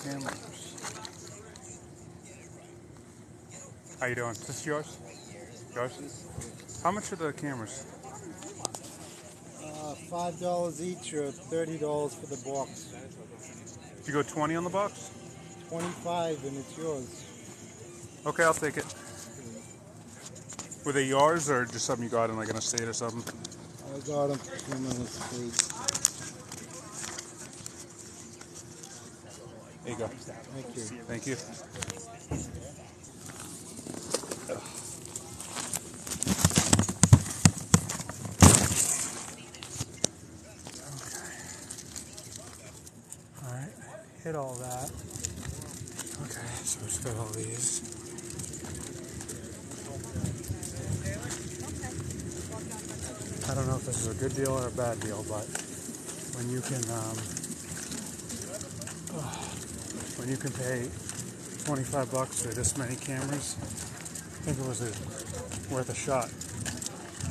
cameras. How you doing? Is this yours? Yours? How much are the cameras? $5 each or $30 for the box. If you go 20 on the box? 25 and it's yours. Okay, I'll take it. Were they yours or just something you got in like an estate or something? I got them from an estate. There you go. Thank you. Thank you. Alright, hit all that. Okay, so we just got all these. I don't know if this is a good deal or a bad deal, but when you can pay $25 for this many cameras, I think it was worth a shot.